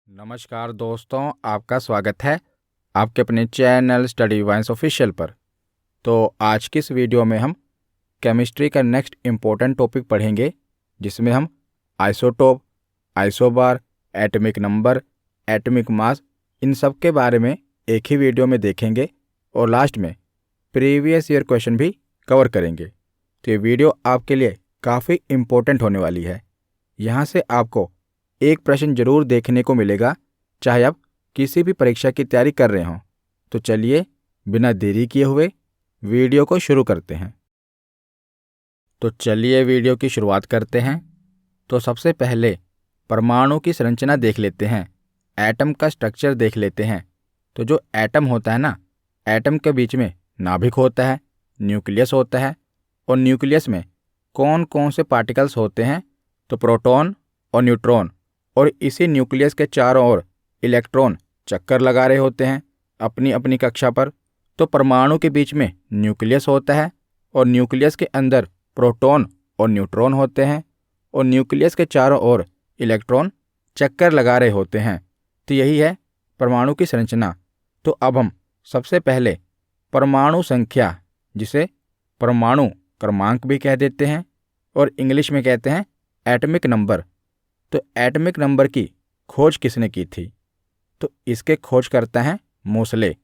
नमस्कार दोस्तों, आपका स्वागत है आपके अपने चैनल स्टडी वाइन्स ऑफिशियल पर। तो आज की इस वीडियो में हम केमिस्ट्री का नेक्स्ट इम्पोर्टेंट टॉपिक पढ़ेंगे, जिसमें हम isotope, isobar, atomic number, atomic mass, इन सब के बारे में एक ही वीडियो में देखेंगे और लास्ट में प्रीवियस ईयर क्वेश्चन भी कवर करेंगे। तो ये वीडियो आपके लिए काफ़ी इम्पोर्टेंट होने वाली है। यहाँ से आपको एक प्रश्न जरूर देखने को मिलेगा, चाहे आप किसी भी परीक्षा की तैयारी कर रहे हों। तो चलिए बिना देरी किए हुए वीडियो को शुरू करते हैं। तो चलिए वीडियो की शुरुआत करते हैं। तो सबसे पहले परमाणु की संरचना देख लेते हैं, एटम का स्ट्रक्चर देख लेते हैं। तो जो एटम होता है ना, एटम के बीच में नाभिक होता है, न्यूक्लियस होता है, और न्यूक्लियस में कौन कौन से पार्टिकल्स होते हैं? तो प्रोटॉन और न्यूट्रॉन। और इसी न्यूक्लियस के चारों ओर इलेक्ट्रॉन चक्कर लगा रहे होते हैं अपनी अपनी कक्षा पर। तो परमाणु के बीच में न्यूक्लियस होता है और न्यूक्लियस के अंदर प्रोटॉन और न्यूट्रॉन होते हैं और न्यूक्लियस के चारों ओर इलेक्ट्रॉन चक्कर लगा रहे होते हैं। तो यही है परमाणु की संरचना। तो अब हम सबसे पहले परमाणु संख्या, जिसे परमाणु क्रमांक भी कह देते हैं और इंग्लिश में कहते हैं एटॉमिक नंबर। तो एटॉमिक नंबर की खोज किसने की थी? तो इसके खोज करता है मोसले।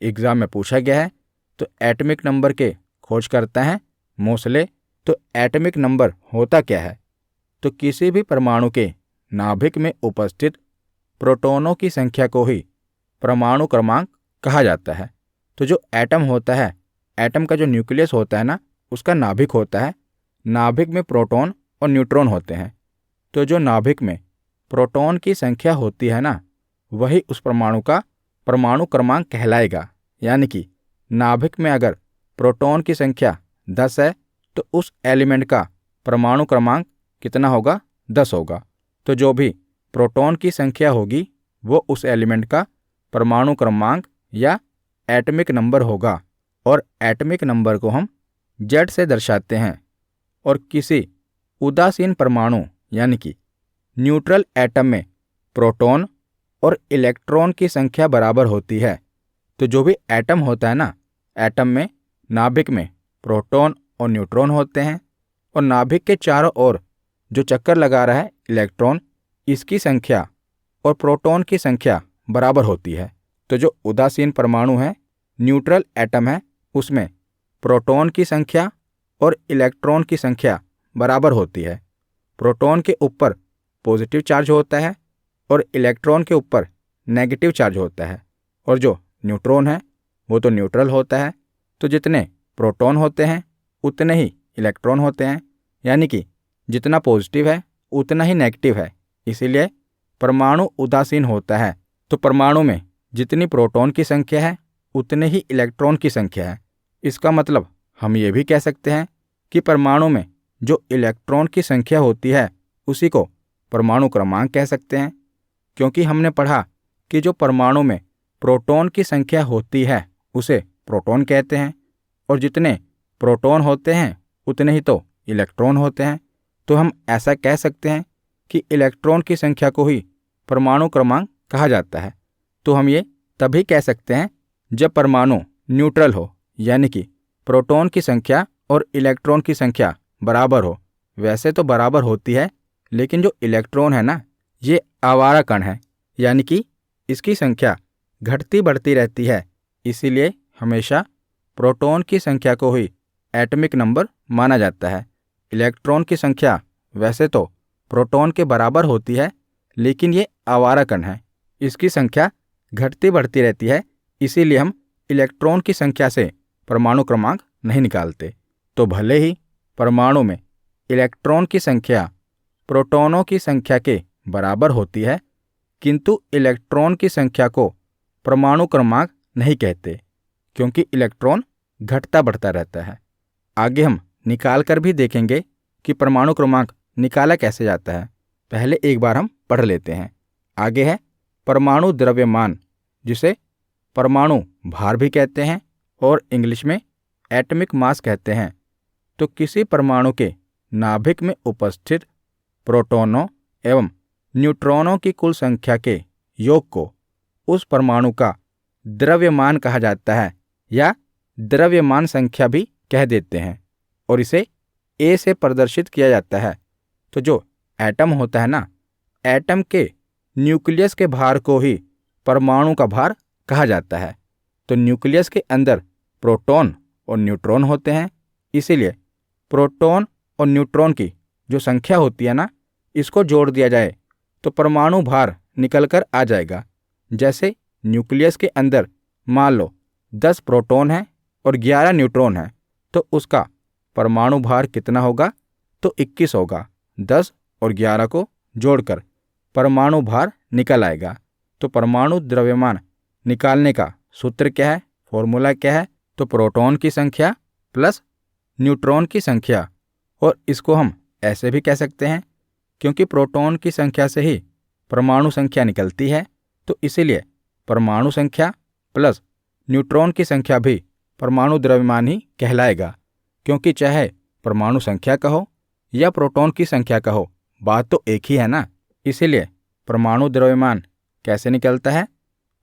एग्जाम में पूछा गया है। तो एटॉमिक नंबर के खोज करता है मोसले। तो एटॉमिक नंबर होता क्या है? तो किसी भी परमाणु के नाभिक में उपस्थित प्रोटॉनों की संख्या को ही परमाणु क्रमांक कहा जाता है। तो जो एटम होता है, एटम का जो न्यूक्लियस होता है ना, उसका नाभिक होता है। नाभिक में प्रोटॉन और न्यूट्रॉन होते हैं। तो जो नाभिक में प्रोटॉन की संख्या होती है ना, वही उस परमाणु का परमाणु क्रमांक कहलाएगा। यानी कि नाभिक में अगर प्रोटॉन की संख्या 10 है तो उस एलिमेंट का परमाणु क्रमांक कितना होगा? 10 होगा। तो जो भी प्रोटॉन की संख्या होगी वो उस एलिमेंट का परमाणु क्रमांक या एटॉमिक नंबर होगा। और एटॉमिक नंबर को हम Z से दर्शाते हैं। और किसी उदासीन परमाणु यानी कि न्यूट्रल एटम में प्रोटॉन और इलेक्ट्रॉन की संख्या बराबर होती है। तो जो भी एटम होता है ना, एटम में नाभिक में प्रोटॉन और न्यूट्रॉन होते हैं और नाभिक के चारों ओर जो चक्कर लगा रहा है इलेक्ट्रॉन, इसकी संख्या और प्रोटॉन की संख्या बराबर होती है। तो जो उदासीन परमाणु है, न्यूट्रल एटम है, उसमें प्रोटॉन की संख्या और इलेक्ट्रॉन की संख्या बराबर होती है। प्रोटॉन के ऊपर पॉजिटिव चार्ज होता है और इलेक्ट्रॉन के ऊपर नेगेटिव चार्ज होता है। और जो न्यूट्रॉन है वो तो न्यूट्रल होता है। तो जितने प्रोटॉन होते हैं उतने ही इलेक्ट्रॉन होते हैं। यानी कि जितना पॉजिटिव है उतना ही नेगेटिव है। इसीलिए परमाणु उदासीन होता है। तो परमाणु में जितनी प्रोटॉन की संख्या है उतने ही इलेक्ट्रॉन की संख्या है। इसका मतलब हम ये भी कह सकते हैं कि परमाणु में जो इलेक्ट्रॉन की संख्या होती है उसी को परमाणु क्रमांक कह सकते हैं। क्योंकि हमने पढ़ा कि जो परमाणु में प्रोटॉन की संख्या होती है उसे प्रोटॉन कहते हैं और जितने प्रोटॉन होते हैं उतने ही तो इलेक्ट्रॉन होते हैं। तो हम ऐसा कह सकते हैं कि इलेक्ट्रॉन की संख्या को ही परमाणु क्रमांक कहा जाता है। तो हम ये तभी कह सकते हैं जब परमाणु न्यूट्रल हो, यानी कि प्रोटॉन की संख्या और इलेक्ट्रॉन की संख्या बराबर हो। वैसे तो बराबर होती है, लेकिन जो इलेक्ट्रॉन है ना, ये आवारा कण है, यानी कि इसकी संख्या घटती बढ़ती रहती है। इसीलिए हमेशा प्रोटॉन की संख्या को ही एटॉमिक नंबर माना जाता है। इलेक्ट्रॉन की संख्या वैसे तो प्रोटॉन के बराबर होती है, लेकिन ये आवारा कण है, इसकी संख्या घटती बढ़ती रहती है। इसीलिए हम इलेक्ट्रॉन की संख्या से परमाणु क्रमांक नहीं निकालते। तो भले ही परमाणु में इलेक्ट्रॉन की संख्या प्रोटॉनों की संख्या के बराबर होती है, किंतु इलेक्ट्रॉन की संख्या को परमाणु क्रमांक नहीं कहते, क्योंकि इलेक्ट्रॉन घटता बढ़ता रहता है। आगे हम निकाल कर भी देखेंगे कि परमाणु क्रमांक निकाला कैसे जाता है। पहले एक बार हम पढ़ लेते हैं। आगे है परमाणु द्रव्यमान, जिसे परमाणु भार भी कहते हैं और इंग्लिश में एटॉमिक मास कहते हैं। तो किसी परमाणु के नाभिक में उपस्थित प्रोटॉनों एवं न्यूट्रॉनों की कुल संख्या के योग को उस परमाणु का द्रव्यमान कहा जाता है या द्रव्यमान संख्या भी कह देते हैं और इसे ए से प्रदर्शित किया जाता है। तो जो एटम होता है ना, एटम के न्यूक्लियस के भार को ही परमाणु का भार कहा जाता है। तो न्यूक्लियस के अंदर प्रोटॉन और न्यूट्रॉन होते हैं, इसीलिए प्रोटॉन और न्यूट्रॉन की जो संख्या होती है ना, इसको जोड़ दिया जाए तो परमाणु भार निकल कर आ जाएगा। जैसे न्यूक्लियस के अंदर मान लो 10 प्रोटॉन है और 11 न्यूट्रॉन है, तो उसका परमाणु भार कितना होगा? तो 21 होगा। 10 और 11 को जोड़कर परमाणु भार निकल आएगा। तो परमाणु द्रव्यमान निकालने का सूत्र क्या है, फॉर्मूला क्या है? तो प्रोटॉन की संख्या प्लस न्यूट्रॉन की संख्या। और इसको हम ऐसे भी कह सकते हैं, क्योंकि प्रोटॉन की संख्या से ही परमाणु संख्या निकलती है, तो इसीलिए परमाणु संख्या प्लस न्यूट्रॉन की संख्या भी परमाणु द्रव्यमान ही कहलाएगा। क्योंकि चाहे परमाणु संख्या कहो या प्रोटॉन की संख्या कहो, बात तो एक ही है ना। इसीलिए परमाणु द्रव्यमान कैसे निकलता है?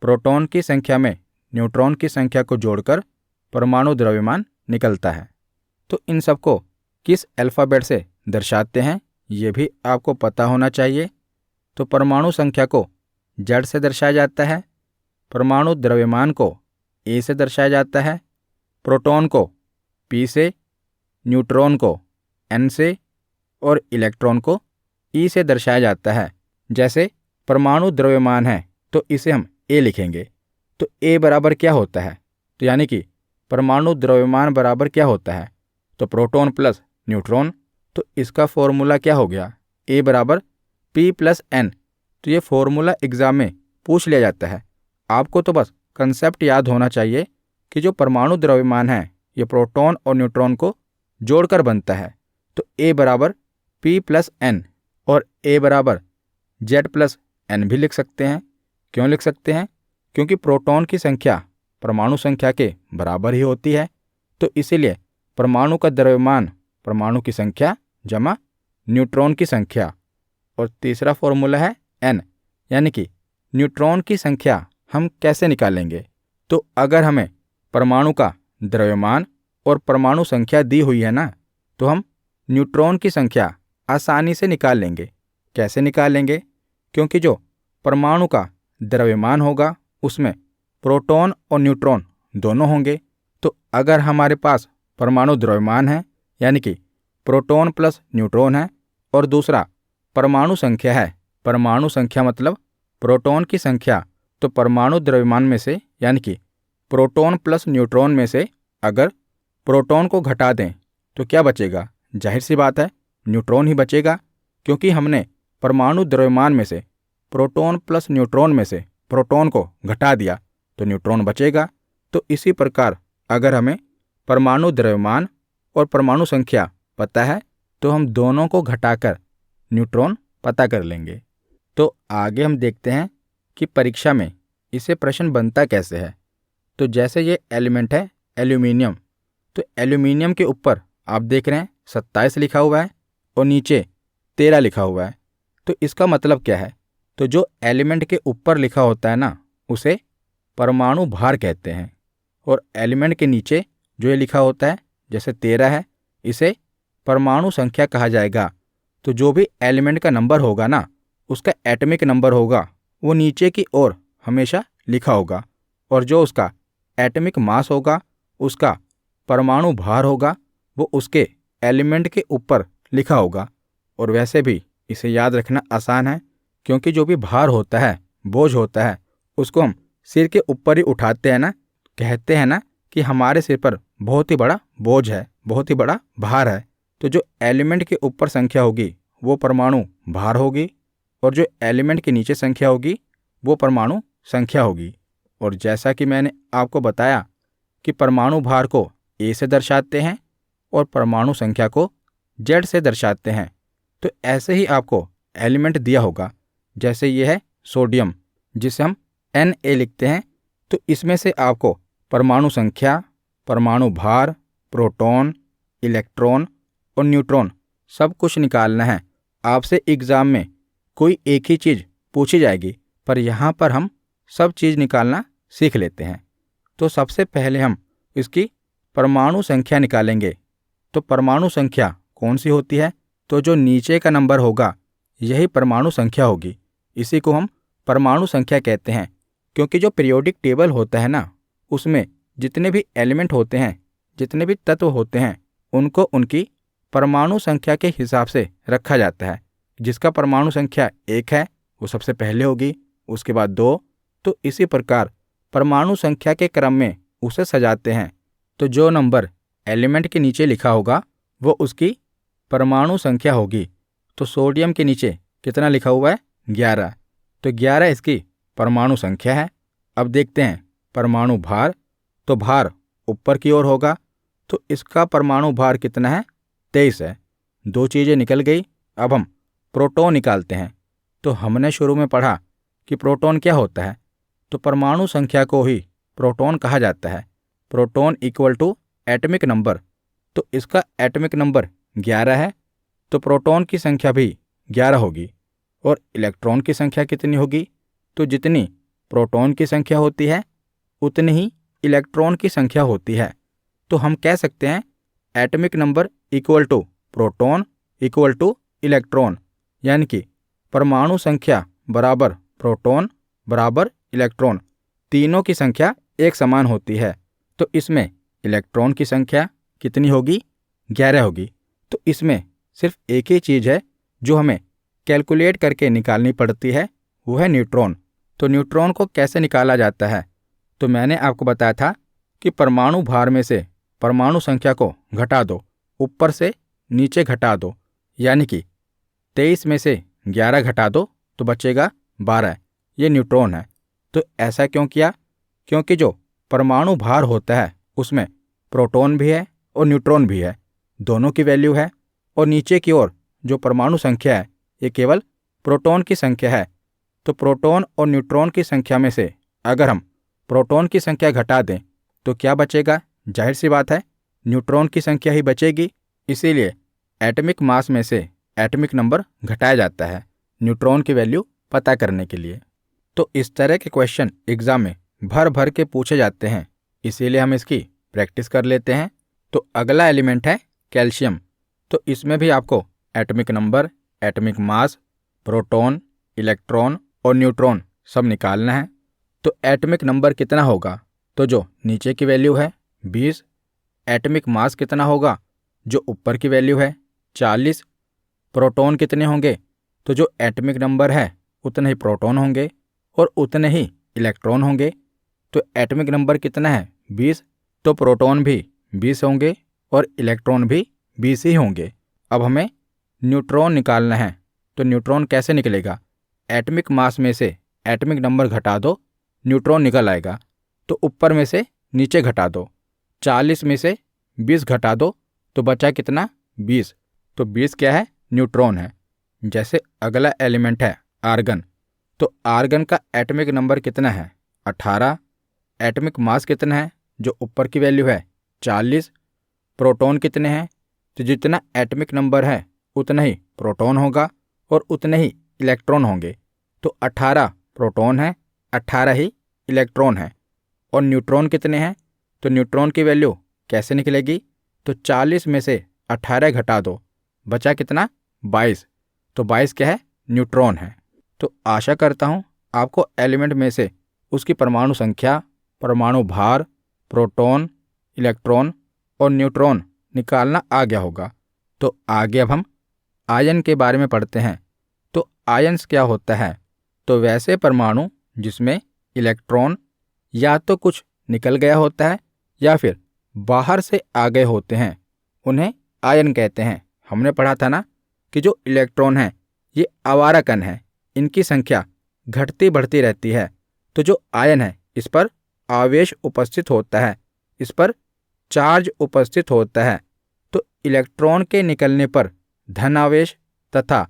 प्रोटॉन की संख्या में न्यूट्रॉन की संख्या को जोड़कर परमाणु द्रव्यमान निकलता है। तो इन सबको किस अल्फ़ाबेट से दर्शाते हैं ये भी आपको पता होना चाहिए। तो परमाणु संख्या को Z से दर्शाया जाता है, परमाणु द्रव्यमान को A से दर्शाया जाता है, प्रोटॉन को P से, न्यूट्रॉन को N से और इलेक्ट्रॉन को E से दर्शाया जाता है। जैसे परमाणु द्रव्यमान है तो इसे हम A लिखेंगे। तो A बराबर क्या होता है? तो यानी कि परमाणु द्रव्यमान बराबर क्या होता है? तो प्रोटॉन प्लस न्यूट्रॉन। तो इसका फॉर्मूला क्या हो गया? A बराबर P प्लस N। तो ये फॉर्मूला एग्जाम में पूछ लिया जाता है। आपको तो बस कंसेप्ट याद होना चाहिए कि जो परमाणु द्रव्यमान है ये प्रोटॉन और न्यूट्रॉन को जोड़कर बनता है। तो A बराबर P प्लस N और A बराबर Z प्लस N भी लिख सकते हैं। क्यों लिख सकते हैं? क्योंकि प्रोटॉन की संख्या परमाणु संख्या के बराबर ही होती है। तो इसीलिए परमाणु का द्रव्यमान परमाणु की संख्या जमा न्यूट्रॉन की संख्या। और तीसरा फॉर्मूला है N, यानी कि न्यूट्रॉन की संख्या हम कैसे निकालेंगे? तो अगर हमें परमाणु का द्रव्यमान और परमाणु संख्या दी हुई है ना, तो हम न्यूट्रॉन की संख्या आसानी से निकाल लेंगे। कैसे निकालेंगे? क्योंकि जो परमाणु का द्रव्यमान होगा उसमें प्रोटॉन और न्यूट्रॉन दोनों होंगे। तो अगर हमारे पास परमाणु द्रव्यमान है यानी कि प्रोटॉन प्लस न्यूट्रॉन है और दूसरा परमाणु संख्या है, परमाणु संख्या मतलब प्रोटॉन की संख्या, तो परमाणु द्रव्यमान में से यानी कि प्रोटॉन प्लस न्यूट्रॉन में से अगर प्रोटॉन को घटा दें तो क्या बचेगा? जाहिर सी बात है न्यूट्रॉन ही बचेगा, क्योंकि हमने परमाणु द्रव्यमान में से प्रोटॉन प्लस न्यूट्रॉन में से प्रोटॉन को घटा दिया तो न्यूट्रॉन बचेगा। तो इसी प्रकार अगर हमें परमाणु द्रव्यमान और परमाणु संख्या पता है तो हम दोनों को घटाकर न्यूट्रॉन पता कर लेंगे। तो आगे हम देखते हैं कि परीक्षा में इसे प्रश्न बनता कैसे है। तो जैसे ये एलिमेंट है एल्यूमिनियम, तो एल्यूमिनियम के ऊपर आप देख रहे हैं 27 लिखा हुआ है और नीचे 13 लिखा हुआ है। तो इसका मतलब क्या है? तो जो एलिमेंट के ऊपर लिखा होता है ना उसे परमाणु भार कहते हैं, और एलिमेंट के नीचे जो ये लिखा होता है जैसे 13 है इसे परमाणु संख्या कहा जाएगा। तो जो भी एलिमेंट का नंबर होगा ना उसका एटॉमिक नंबर होगा वो नीचे की ओर हमेशा लिखा होगा, और जो उसका एटॉमिक मास होगा उसका परमाणु भार होगा वो उसके एलिमेंट के ऊपर लिखा होगा। और वैसे भी इसे याद रखना आसान है, क्योंकि जो भी भार होता है, बोझ होता है, उसको हम सिर के ऊपर ही उठाते हैं ना, कहते हैं ना कि हमारे सिर पर बहुत ही बड़ा बोझ है, बहुत ही बड़ा भार है। तो जो एलिमेंट के ऊपर संख्या होगी वो परमाणु भार होगी, और जो एलिमेंट के नीचे संख्या होगी वो परमाणु संख्या होगी। और जैसा कि मैंने आपको बताया कि परमाणु भार को A से दर्शाते हैं और परमाणु संख्या को Z से दर्शाते हैं, तो ऐसे ही आपको एलिमेंट दिया होगा। जैसे ये है सोडियम जिसे हम Na लिखते हैं, तो इसमें से आपको परमाणु संख्या, परमाणु भार, प्रोटॉन, इलेक्ट्रॉन और न्यूट्रॉन सब कुछ निकालना है। आपसे एग्ज़ाम में कोई एक ही चीज़ पूछी जाएगी पर यहाँ पर हम सब चीज़ निकालना सीख लेते हैं। तो सबसे पहले हम इसकी परमाणु संख्या निकालेंगे। तो परमाणु संख्या कौन सी होती है? तो जो नीचे का नंबर होगा यही परमाणु संख्या होगी। इसी को हम परमाणु संख्या कहते हैं, क्योंकि जो पीरियोडिक टेबल होता है ना, उसमें जितने भी एलिमेंट होते हैं, जितने भी तत्व होते हैं, उनको उनकी परमाणु संख्या के हिसाब से रखा जाता है। जिसका परमाणु संख्या 1 है वो सबसे पहले होगी, उसके बाद 2, तो इसी प्रकार परमाणु संख्या के क्रम में उसे सजाते हैं। तो जो नंबर एलिमेंट के नीचे लिखा होगा वो उसकी परमाणु संख्या होगी। तो सोडियम के नीचे कितना लिखा हुआ है? 11। तो 11 इसकी परमाणु संख्या है। अब देखते हैं परमाणु भार। तो भार ऊपर की ओर होगा, तो इसका परमाणु भार कितना है? 23 है। 2 चीज़ें निकल गई। अब हम प्रोटॉन निकालते हैं। तो हमने शुरू में पढ़ा कि प्रोटॉन क्या होता है। तो परमाणु संख्या को ही प्रोटॉन कहा जाता है। Proton equal to atomic number. तो इसका एटमिक नंबर 11 है, तो प्रोटॉन की संख्या भी 11 होगी। और इलेक्ट्रॉन की संख्या कितनी होगी? तो जितनी प्रोटॉन की संख्या होती है उतनी ही इलेक्ट्रॉन की संख्या होती है। तो हम कह सकते हैं atomic number equal to proton equal to electron, यानी कि परमाणु संख्या बराबर प्रोटॉन बराबर इलेक्ट्रॉन, तीनों की संख्या एक समान होती है। तो इसमें इलेक्ट्रॉन की संख्या कितनी होगी? 11 होगी। तो इसमें सिर्फ एक ही चीज़ है जो हमें कैलकुलेट करके निकालनी पड़ती है, वो है न्यूट्रॉन। तो न्यूट्रॉन को कैसे निकाला जाता है? तो मैंने आपको बताया था कि परमाणु भार में से परमाणु संख्या को घटा दो, ऊपर से नीचे घटा दो, यानी कि 23 में से 11 घटा दो तो बचेगा 12। ये न्यूट्रॉन है। तो ऐसा क्यों किया? क्योंकि जो परमाणु भार होता है उसमें प्रोटॉन भी है और न्यूट्रॉन भी है, दोनों की वैल्यू है। और नीचे की ओर जो परमाणु संख्या है ये केवल प्रोटॉन की संख्या है। तो प्रोटॉन और न्यूट्रॉन की संख्या में से अगर हम प्रोटॉन की संख्या घटा दें तो क्या बचेगा? जाहिर सी बात है न्यूट्रॉन की संख्या ही बचेगी। इसीलिए एटमिक मास में से एटमिक नंबर घटाया जाता है न्यूट्रॉन की वैल्यू पता करने के लिए। तो इस तरह के क्वेश्चन एग्जाम में भर भर के पूछे जाते हैं, इसीलिए हम इसकी प्रैक्टिस कर लेते हैं। तो अगला एलिमेंट है कैल्शियम। तो इसमें भी आपको atomic number, atomic mass, proton, electron और न्यूट्रॉन सब निकालना है। तो एटमिक नंबर कितना होगा? तो जो नीचे की वैल्यू है 20। एटमिक मास कितना होगा? जो ऊपर की वैल्यू है 40। प्रोटॉन कितने होंगे? तो जो एटमिक नंबर है उतने ही प्रोटॉन होंगे और उतने ही इलेक्ट्रॉन होंगे। तो एटमिक नंबर कितना है? 20। तो प्रोटॉन भी 20 होंगे और इलेक्ट्रॉन भी 20 ही होंगे। अब हमें न्यूट्रॉन निकालना है। तो न्यूट्रॉन कैसे निकलेगा? एटमिक मास में से एटमिक नंबर घटा दो, न्यूट्रॉन निकल आएगा। तो ऊपर में से नीचे घटा दो, 40 में से 20 घटा दो तो बचा कितना? 20। तो 20 क्या है? न्यूट्रॉन है। जैसे अगला एलिमेंट है आर्गन। तो आर्गन का एटमिक नंबर कितना है? 18। एटमिक मास कितना है? जो ऊपर की वैल्यू है 40। प्रोटॉन कितने हैं? तो जितना एटमिक नंबर है उतना ही प्रोटॉन होगा और उतने ही इलेक्ट्रॉन होंगे। तो 18 प्रोटॉन है, 18 ही इलेक्ट्रॉन है। और न्यूट्रॉन कितने हैं? तो न्यूट्रॉन की वैल्यू कैसे निकलेगी? तो 40 में से 18 घटा दो, बचा कितना? 22। तो 22 क्या है? न्यूट्रॉन है। तो आशा करता हूँ आपको एलिमेंट में से उसकी परमाणु संख्या, परमाणु भार, प्रोटॉन, इलेक्ट्रॉन और न्यूट्रॉन निकालना आ गया होगा। तो आगे अब हम आयन के बारे में पढ़ते हैं। तो आयन्स क्या होता है? तो वैसे परमाणु जिसमें इलेक्ट्रॉन या तो कुछ निकल गया होता है या फिर बाहर से आ गए होते हैं, उन्हें आयन कहते हैं। हमने पढ़ा था ना कि जो इलेक्ट्रॉन है ये आवारा कण है, इनकी संख्या घटती बढ़ती रहती है। तो जो आयन है इस पर आवेश उपस्थित होता है, इस पर चार्ज उपस्थित होता है। तो इलेक्ट्रॉन के निकलने पर धन आवेश तथा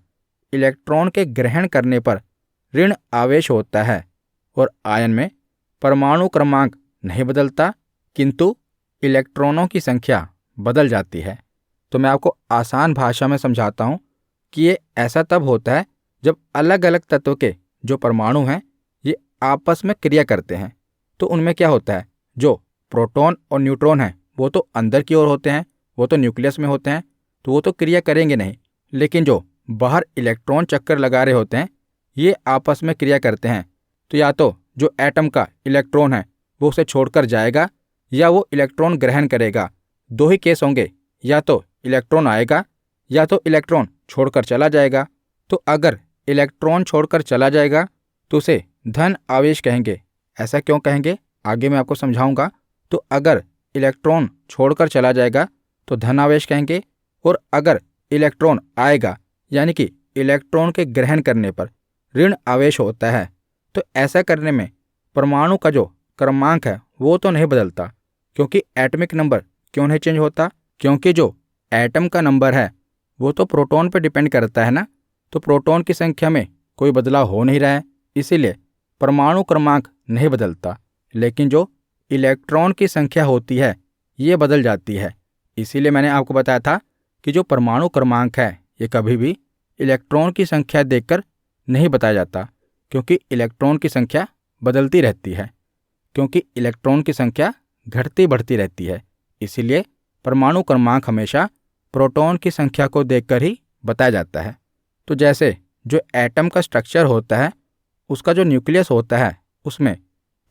इलेक्ट्रॉन के ग्रहण करने पर ऋण आवेश होता है। और आयन में परमाणु क्रमांक नहीं बदलता, किंतु इलेक्ट्रॉनों की संख्या बदल जाती है। तो मैं आपको आसान भाषा में समझाता हूँ कि ये ऐसा तब होता है जब अलग अलग तत्व के जो परमाणु हैं आपस में क्रिया करते हैं तो उनमें क्या होता है, जो प्रोटॉन और न्यूट्रॉन हैं वो तो अंदर की ओर होते हैं, वो तो न्यूक्लियस में होते हैं, तो वो तो क्रिया करेंगे नहीं। लेकिन जो बाहर इलेक्ट्रॉन चक्कर लगा रहे होते हैं ये आपस में क्रिया करते हैं। तो या तो जो एटम का इलेक्ट्रॉन है वो उसे छोड़कर जाएगा या वो इलेक्ट्रॉन ग्रहण करेगा। दो ही केस होंगे, या तो इलेक्ट्रॉन आएगा या तो इलेक्ट्रॉन छोड़कर चला जाएगा। तो अगर इलेक्ट्रॉन छोड़कर चला जाएगा तो उसे धन आवेश कहेंगे। ऐसा क्यों कहेंगे आगे मैं आपको समझाऊंगा। तो अगर इलेक्ट्रॉन छोड़कर चला जाएगा तो धन आवेश कहेंगे, और अगर इलेक्ट्रॉन आएगा यानी कि इलेक्ट्रॉन के ग्रहण करने पर ऋण आवेश होता है। तो ऐसा करने में परमाणु का जो क्रमांक है वो तो नहीं बदलता, क्योंकि एटॉमिक नंबर क्यों नहीं चेंज होता, क्योंकि जो एटम का नंबर है वो तो प्रोटॉन पर डिपेंड करता है ना। तो प्रोटॉन की संख्या में कोई बदलाव हो नहीं रहा है, इसीलिए परमाणु क्रमांक नहीं बदलता। लेकिन जो इलेक्ट्रॉन की संख्या होती है ये बदल जाती है। इसीलिए मैंने आपको बताया था कि जो परमाणु क्रमांक है ये कभी भी इलेक्ट्रॉन की संख्या देखकर नहीं बताया जाता, क्योंकि इलेक्ट्रॉन की संख्या बदलती रहती है, क्योंकि इलेक्ट्रॉन की संख्या घटती बढ़ती रहती है। इसीलिए परमाणु क्रमांक हमेशा प्रोटॉन की संख्या को देखकर ही बताया जाता है। तो जैसे जो एटम का स्ट्रक्चर होता है उसका जो न्यूक्लियस होता है उसमें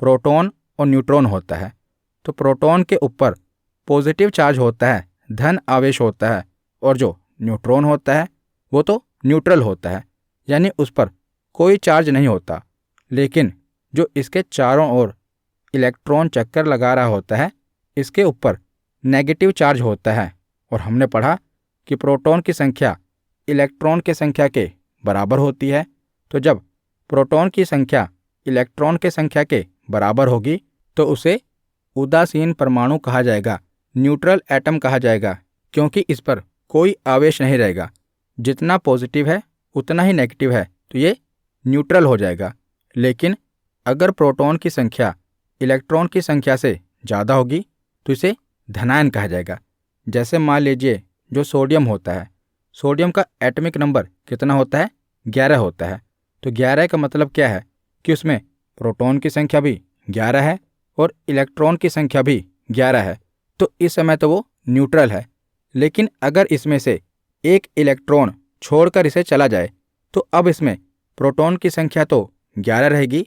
प्रोटॉन और न्यूट्रॉन होता है। तो प्रोटॉन के ऊपर पॉजिटिव चार्ज होता है, धन आवेश होता है, और जो न्यूट्रॉन होता है वो तो न्यूट्रल होता है, यानी उस पर कोई चार्ज नहीं होता। लेकिन जो इसके चारों ओर इलेक्ट्रॉन चक्कर लगा रहा होता है इसके ऊपर नेगेटिव चार्ज होता है। और हमने पढ़ा कि प्रोटॉन की संख्या इलेक्ट्रॉन की संख्या के बराबर होती है। तो जब प्रोटॉन की संख्या इलेक्ट्रॉन की संख्या के बराबर होगी तो उसे उदासीन परमाणु कहा जाएगा, न्यूट्रल एटम कहा जाएगा, क्योंकि इस पर कोई आवेश नहीं रहेगा। जितना पॉजिटिव है उतना ही नेगेटिव है तो ये न्यूट्रल हो जाएगा। लेकिन अगर प्रोटॉन की संख्या इलेक्ट्रॉन की संख्या से ज़्यादा होगी तो इसे धनायन कहा जाएगा। जैसे मान लीजिए जो सोडियम होता है, सोडियम का एटॉमिक नंबर कितना होता है, 11 होता है। तो 11 का मतलब क्या है कि उसमें प्रोटॉन की संख्या भी 11 है और इलेक्ट्रॉन की संख्या भी 11 है। तो इस समय तो वो न्यूट्रल है। लेकिन अगर इसमें से एक इलेक्ट्रॉन छोड़कर इसे चला जाए तो अब इसमें प्रोटॉन की संख्या तो 11 रहेगी,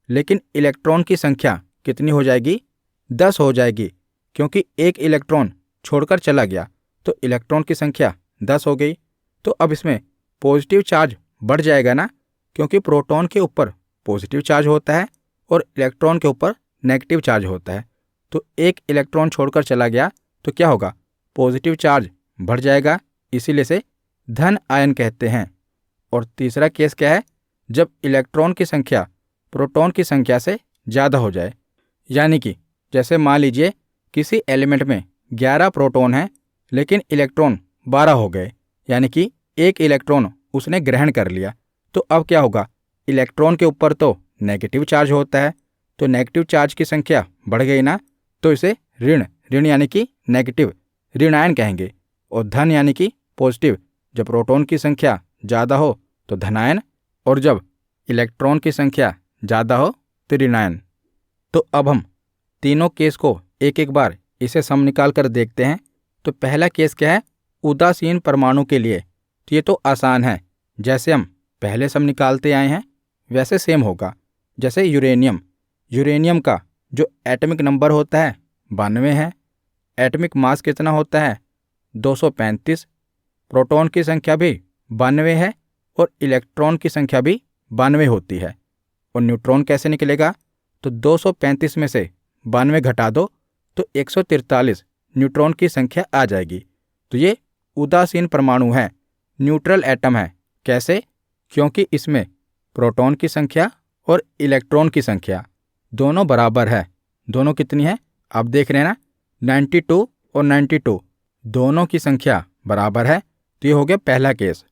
लेकिन इलेक्ट्रॉन की संख्या कितनी हो जाएगी, 10 हो जाएगी, क्योंकि एक इलेक्ट्रॉन छोड़कर चला गया तो इलेक्ट्रॉन की संख्या 10 हो गई। तो अब इसमें पॉजिटिव चार्ज बढ़ जाएगा ना, क्योंकि प्रोटॉन के ऊपर पॉजिटिव चार्ज होता है और इलेक्ट्रॉन के ऊपर नेगेटिव चार्ज होता है। तो एक इलेक्ट्रॉन छोड़कर चला गया तो क्या होगा, पॉजिटिव चार्ज बढ़ जाएगा, इसीलिए से धन आयन कहते हैं। और तीसरा केस क्या है, जब इलेक्ट्रॉन की संख्या प्रोटॉन की संख्या से ज़्यादा हो जाए। यानी कि जैसे मान लीजिए किसी एलिमेंट में 11 प्रोटॉन हैं लेकिन इलेक्ट्रॉन 12 हो गए, यानी कि एक इलेक्ट्रॉन उसने ग्रहण कर लिया। तो अब क्या होगा, इलेक्ट्रॉन के ऊपर तो नेगेटिव चार्ज होता है, तो नेगेटिव चार्ज की संख्या बढ़ गई ना, तो इसे ऋण यानी कि नेगेटिव ऋणायन कहेंगे। और धन यानी कि पॉजिटिव, जब प्रोटॉन की संख्या ज़्यादा हो तो धनायन, और जब इलेक्ट्रॉन की संख्या ज़्यादा हो तो ऋणायन। तो अब हम तीनों केस को एक एक बार इसे सम निकाल कर देखते हैं। तो पहला केस क्या है, उदासीन परमाणु के लिए। तो ये तो आसान है, जैसे हम पहले सम निकालते आए हैं वैसे सेम होगा। जैसे यूरेनियम का जो एटॉमिक नंबर होता है 92 है, एटॉमिक मास कितना होता है 235, प्रोटॉन की संख्या भी 92 है और इलेक्ट्रॉन की संख्या भी 92 होती है। और न्यूट्रॉन कैसे निकलेगा, तो 235 में से 92 घटा दो तो 143 न्यूट्रॉन की संख्या आ जाएगी। तो ये उदासीन परमाणु है, न्यूट्रल एटम है। कैसे, क्योंकि इसमें प्रोटॉन की संख्या और इलेक्ट्रॉन की संख्या दोनों बराबर है। दोनों कितनी है, आप देख रहे हैं ना, 92 और 92 दोनों की संख्या बराबर है। तो ये हो गया पहला केस।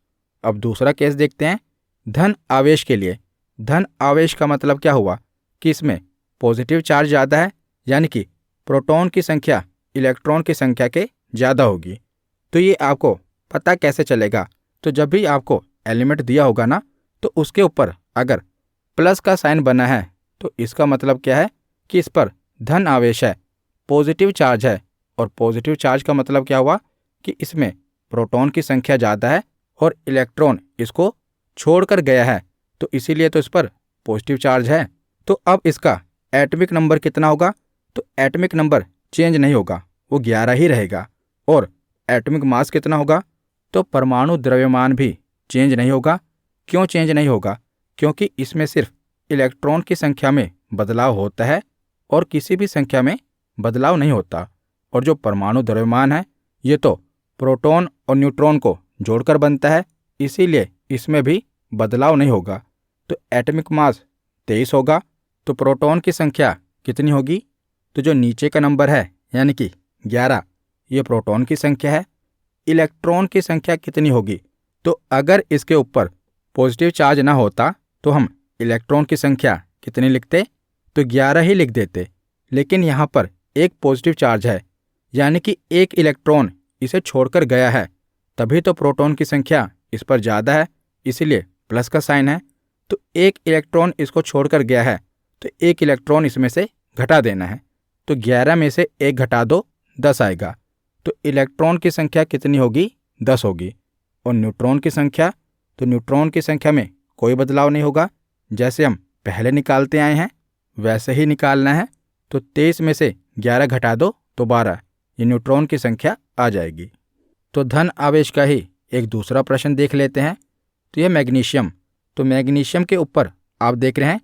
अब दूसरा केस देखते हैं धन आवेश के लिए। धन आवेश का मतलब क्या हुआ कि इसमें पॉजिटिव चार्ज ज़्यादा है, यानी कि प्रोटॉन की संख्या इलेक्ट्रॉन की संख्या के ज़्यादा होगी। तो ये आपको पता कैसे चलेगा, तो जब भी आपको एलिमेंट दिया होगा ना तो उसके ऊपर अगर प्लस का साइन बना है तो इसका मतलब क्या है कि इस पर धन आवेश है, पॉजिटिव चार्ज है। और पॉजिटिव चार्ज का मतलब क्या हुआ कि इसमें प्रोटॉन की संख्या ज़्यादा है और इलेक्ट्रॉन इसको छोड़कर गया है, तो इसीलिए तो इस पर पॉजिटिव चार्ज है। तो अब इसका एटॉमिक नंबर कितना होगा? तो एटॉमिक नंबर चेंज नहीं होगा, वो 11 ही रहेगा। और एटॉमिक मास कितना होगा? तो परमाणु द्रव्यमान भी चेंज नहीं होगा। क्यों चेंज नहीं होगा? क्योंकि इसमें सिर्फ इलेक्ट्रॉन की संख्या में बदलाव होता है और किसी भी संख्या में बदलाव नहीं होता। और जो परमाणु द्रव्यमान है ये तो प्रोटॉन और न्यूट्रॉन को जोड़कर बनता है, इसीलिए इसमें भी बदलाव नहीं होगा। तो एटॉमिक मास 23 होगा। तो प्रोटॉन की संख्या कितनी होगी? तो जो नीचे का नंबर है यानी कि 11, ये प्रोटॉन की संख्या है। इलेक्ट्रॉन की संख्या कितनी होगी? तो अगर इसके ऊपर पॉजिटिव चार्ज ना होता तो हम इलेक्ट्रॉन की संख्या कितनी लिखते? तो 11 ही लिख देते। लेकिन यहाँ पर एक पॉजिटिव चार्ज है, यानी कि एक इलेक्ट्रॉन इसे छोड़कर गया है, तभी तो प्रोटॉन की संख्या इस पर ज़्यादा है, इसीलिए प्लस का साइन है। तो एक इलेक्ट्रॉन इसको छोड़कर गया है, तो एक इलेक्ट्रॉन इसमें से घटा देना है। तो 11 में से 1 घटा दो, 10 आएगा। तो इलेक्ट्रॉन की संख्या कितनी होगी? 10 होगी। और न्यूट्रॉन की संख्या? तो न्यूट्रॉन की संख्या में कोई बदलाव नहीं होगा, जैसे हम पहले निकालते आए हैं वैसे ही निकालना है। तो 23 में से 11 घटा दो तो 12, ये न्यूट्रॉन की संख्या आ जाएगी। तो धन आवेश का ही एक दूसरा प्रश्न देख लेते हैं। तो यह मैग्नीशियम। तो मैग्नीशियम के ऊपर आप देख रहे हैं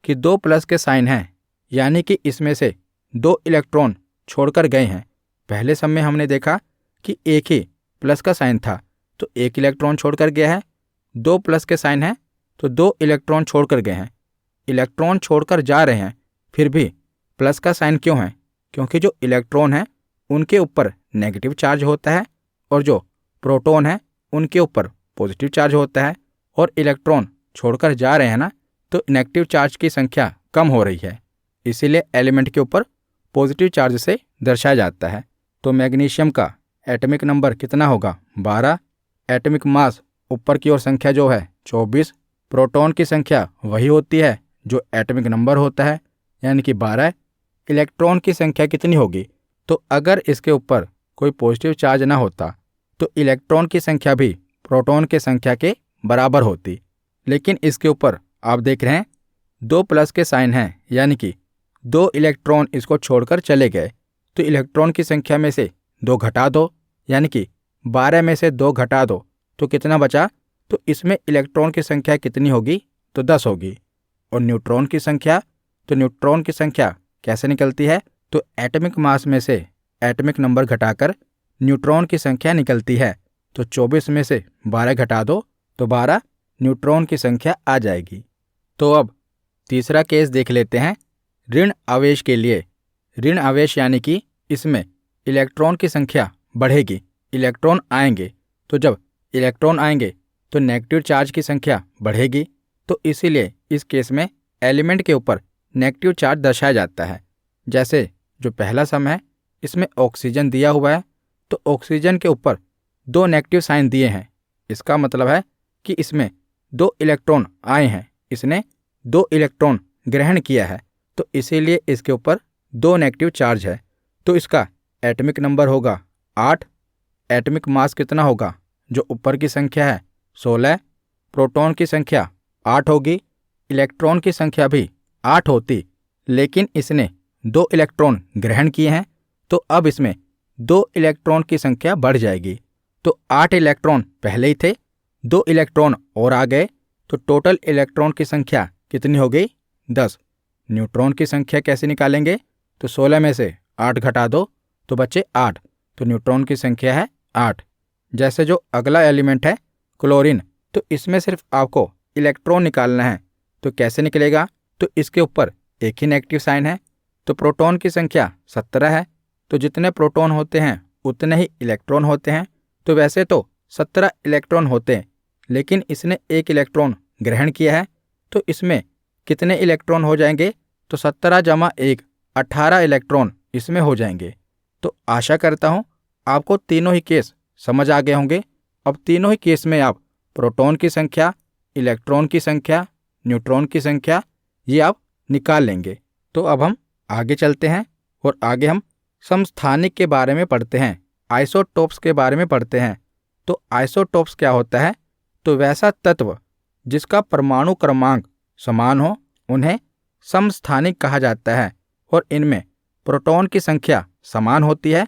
कि 2 प्लस के साइन हैं, यानी कि इसमें से 2 इलेक्ट्रॉन छोड़कर गए हैं। पहले सब में हमने देखा कि एक ही प्लस का साइन था, तो 1 इलेक्ट्रॉन छोड़कर गया है। 2 प्लस के साइन हैं तो 2 इलेक्ट्रॉन छोड़कर गए हैं। इलेक्ट्रॉन छोड़कर जा रहे हैं, फिर भी प्लस का साइन क्यों है? क्योंकि जो इलेक्ट्रॉन है उनके ऊपर नेगेटिव चार्ज होता है और जो प्रोटॉन है उनके ऊपर पॉजिटिव चार्ज होता है। और इलेक्ट्रॉन छोड़कर जा रहे हैं ना, तो नेगेटिव चार्ज की संख्या कम हो रही है, इसीलिए एलिमेंट के ऊपर पॉजिटिव चार्ज से दर्शाया जाता है। तो मैग्नीशियम का एटॉमिक नंबर कितना होगा? 12। एटॉमिक मास ऊपर की ओर संख्या जो है 24। प्रोटॉन की संख्या वही होती है जो एटॉमिक नंबर होता है, यानी कि 12। इलेक्ट्रॉन की संख्या कितनी होगी? तो अगर इसके ऊपर कोई पॉजिटिव चार्ज ना होता तो इलेक्ट्रॉन की संख्या भी प्रोटॉन की संख्या के बराबर होती। लेकिन इसके ऊपर आप देख रहे हैं 2 प्लस के साइन हैं, यानी कि 2 इलेक्ट्रॉन इसको छोड़कर चले गए। तो इलेक्ट्रॉन की संख्या में से 2 घटा दो, यानी कि 12 में से 2 घटा दो तो कितना बचा? तो इसमें इलेक्ट्रॉन की संख्या कितनी होगी? तो 10 होगी। और न्यूट्रॉन की संख्या? तो न्यूट्रॉन की संख्या कैसे निकलती है? तो एटॉमिक मास में से एटॉमिक नंबर घटाकर न्यूट्रॉन की संख्या निकलती है। तो 24 में से 12 घटा दो तो 12 न्यूट्रॉन की संख्या आ जाएगी। तो अब तीसरा केस देख लेते हैं ऋण आवेश के लिए। ऋण आवेश यानी कि इसमें इलेक्ट्रॉन की संख्या बढ़ेगी, इलेक्ट्रॉन आएंगे। तो जब इलेक्ट्रॉन आएंगे तो नेगेटिव चार्ज की संख्या बढ़ेगी। तो इसीलिए इस केस में एलिमेंट के ऊपर नेगेटिव चार्ज दर्शाया जाता है। जैसे जो पहला सम है इसमें ऑक्सीजन दिया हुआ है, तो ऑक्सीजन के ऊपर 2 नेगेटिव साइन दिए हैं। इसका मतलब है कि इसमें 2 इलेक्ट्रॉन आए हैं, इसने 2 इलेक्ट्रॉन ग्रहण किया है, तो इसीलिए इसके ऊपर 2 नेगेटिव चार्ज है। तो इसका एटॉमिक नंबर होगा 8। एटॉमिक मास कितना होगा? जो ऊपर की संख्या है 16। प्रोटॉन की संख्या 8 होगी, इलेक्ट्रॉन की संख्या भी 8 होती, लेकिन इसने 2 इलेक्ट्रॉन ग्रहण किए हैं, तो अब इसमें 2 इलेक्ट्रॉन की संख्या बढ़ जाएगी। तो 8 इलेक्ट्रॉन पहले ही थे, 2 इलेक्ट्रॉन और आ गए, तो टोटल इलेक्ट्रॉन की संख्या कितनी हो गई? 10। न्यूट्रॉन की संख्या कैसे निकालेंगे? तो 16 में से 8 घटा दो तो बचे 8, तो न्यूट्रॉन की संख्या है 8। जैसे जो अगला एलिमेंट है क्लोरीन, तो इसमें सिर्फ आपको इलेक्ट्रॉन निकालना है। तो कैसे निकलेगा? तो इसके ऊपर एक ही नेगेटिव साइन है, तो प्रोटॉन की संख्या 17 है, तो जितने प्रोटॉन होते हैं उतने ही इलेक्ट्रॉन होते हैं। तो वैसे तो 17 इलेक्ट्रॉन होते हैं, लेकिन इसने 1 इलेक्ट्रॉन ग्रहण किया है, तो इसमें कितने इलेक्ट्रॉन हो जाएंगे? तो 17 जमा 1 18 इलेक्ट्रॉन इसमें हो जाएंगे। तो आशा करता हूँ आपको तीनों ही केस समझ आ गए होंगे। अब तीनों ही केस में आप प्रोटॉन की संख्या, इलेक्ट्रॉन की संख्या, न्यूट्रॉन की संख्या ये आप निकाल लेंगे। तो अब हम आगे चलते हैं और आगे हम समस्थानिक के बारे में पढ़ते हैं, आइसोटोप्स के बारे में पढ़ते हैं। तो आइसोटोप्स क्या होता है? तो वैसा तत्व जिसका परमाणु क्रमांक समान हो उन्हें समस्थानिक कहा जाता है और इनमें प्रोटॉन की संख्या समान होती है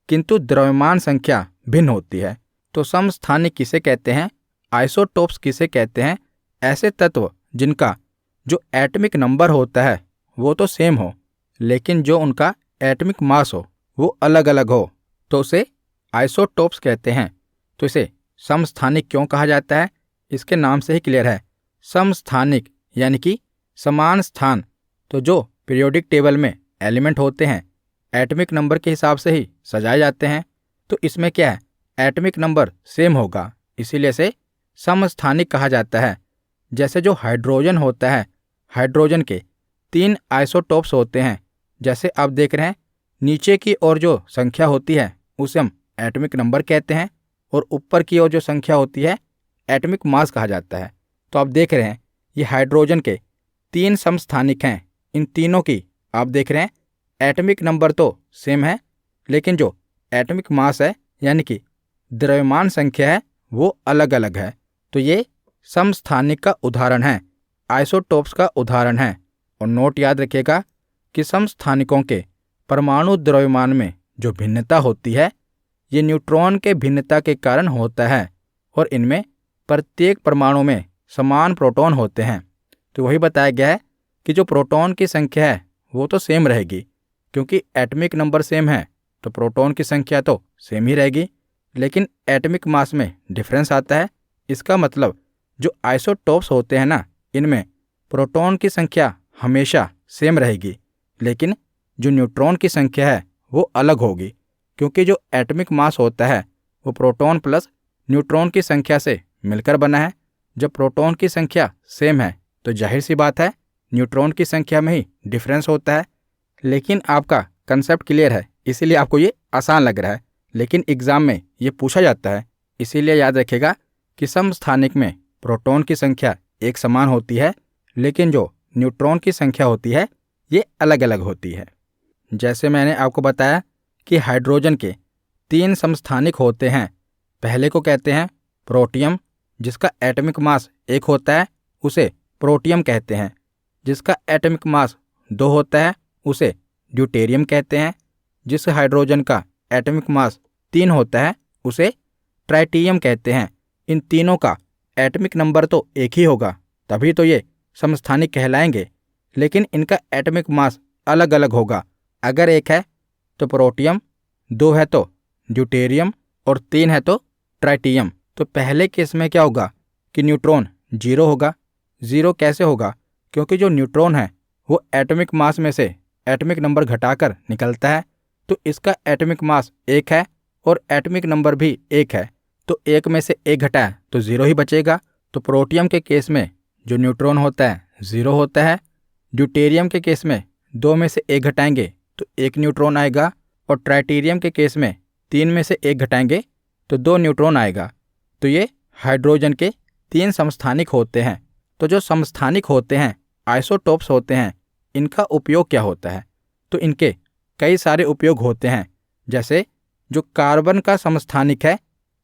किंतु द्रव्यमान संख्या भिन्न होती है। तो समस्थानिक किसे कहते हैं, आइसोटोप्स किसे कहते हैं? ऐसे तत्व जिनका जो एटमिक नंबर होता है वो तो सेम हो लेकिन जो उनका एटमिक मास हो वो अलग अलग हो, तो उसे आइसोटोप्स कहते हैं। तो इसे समस्थानिक क्यों कहा जाता है? इसके नाम से ही क्लियर है, समस्थानिक यानी कि समान स्थान। तो जो पीरियोडिक टेबल में एलिमेंट होते हैं एटमिक नंबर के हिसाब से ही सजाए जाते हैं, तो इसमें क्या है, एटमिक नंबर सेम होगा, इसीलिए इसे समस्थानिक कहा जाता है। जैसे जो हाइड्रोजन होता है, हाइड्रोजन के 3 आइसोटोप्स होते हैं। जैसे आप देख रहे हैं नीचे की ओर जो संख्या होती है उसे हम एटमिक नंबर कहते हैं और ऊपर की ओर जो संख्या होती है एटमिक मास कहा जाता है। तो आप देख रहे हैं ये हाइड्रोजन के 3 समस्थानिक हैं। इन तीनों की आप देख रहे हैं एटमिक नंबर तो सेम है लेकिन जो एटमिक मास है यानी कि द्रव्यमान संख्या है वो अलग अलग है। तो ये समस्थानिक का उदाहरण है, आइसोटोप्स का उदाहरण है। और नोट याद रखिएगा कि समस्थानिकों के परमाणु द्रव्यमान में जो भिन्नता होती है ये न्यूट्रॉन के भिन्नता के कारण होता है और इनमें प्रत्येक परमाणु में समान प्रोटॉन होते हैं। तो वही बताया गया है कि जो प्रोटॉन की संख्या है वो तो सेम रहेगी क्योंकि एटमिक नंबर सेम है तो प्रोटॉन की संख्या तो सेम ही रहेगी, लेकिन एटमिक मास में डिफरेंस आता है। इसका मतलब जो आइसोटोप्स होते हैं ना, इनमें प्रोटॉन की संख्या हमेशा सेम रहेगी लेकिन जो न्यूट्रॉन की संख्या है वो अलग होगी क्योंकि जो एटमिक मास होता है वो प्रोटॉन प्लस न्यूट्रॉन की संख्या से मिलकर बना है। जब प्रोटॉन की संख्या सेम है तो जाहिर सी बात है न्यूट्रॉन की संख्या में ही डिफरेंस होता है। लेकिन आपका कंसेप्ट क्लियर है इसीलिए आपको ये आसान लग रहा है, लेकिन एग्जाम में ये पूछा जाता है, इसीलिए याद रखिएगा कि समस्थानिक में प्रोटॉन की संख्या एक समान होती है लेकिन जो न्यूट्रॉन की संख्या होती है ये अलग अलग होती है। जैसे मैंने आपको बताया कि हाइड्रोजन के 3 समस्थानिक होते हैं। पहले को कहते हैं प्रोटियम, जिसका एटमिक मास 1 होता है उसे प्रोटियम कहते हैं। जिसका एटमिक मास 2 होता है उसे ड्यूटेरियम कहते हैं। जिस हाइड्रोजन का एटमिक मास 3 होता है उसे ट्राइटियम कहते हैं। इन तीनों का एटमिक नंबर तो एक ही होगा तभी तो ये समस्थानिक कहलाएंगे, लेकिन इनका एटमिक मास अलग अलग होगा। अगर 1 है तो प्रोटियम, 2 है तो ड्यूटेरियम और 3 है तो ट्राइटियम। तो पहले केस में क्या होगा कि न्यूट्रॉन 0 होगा। 0 कैसे होगा? क्योंकि जो न्यूट्रॉन है वो एटमिक मास में से एटमिक नंबर घटाकर निकलता है, तो इसका एटमिक मास 1 है और एटमिक नंबर भी 1 है, तो 1 में से 1 घटाए तो 0 ही बचेगा। तो प्रोटियम के केस में जो न्यूट्रॉन होता है 0 होता है। ड्यूटेरियम के केस में 2 में से 1 घटाएंगे तो 1 न्यूट्रॉन आएगा और ट्राइटेरियम के केस में 3 में से 1 घटाएंगे तो 2 न्यूट्रॉन आएगा। तो ये हाइड्रोजन के 3 समस्थानिक होते हैं। तो जो समस्थानिक होते हैं, आइसोटोप्स होते हैं, इनका उपयोग क्या होता है? तो इनके कई सारे उपयोग होते हैं। जैसे जो कार्बन का समस्थानिक है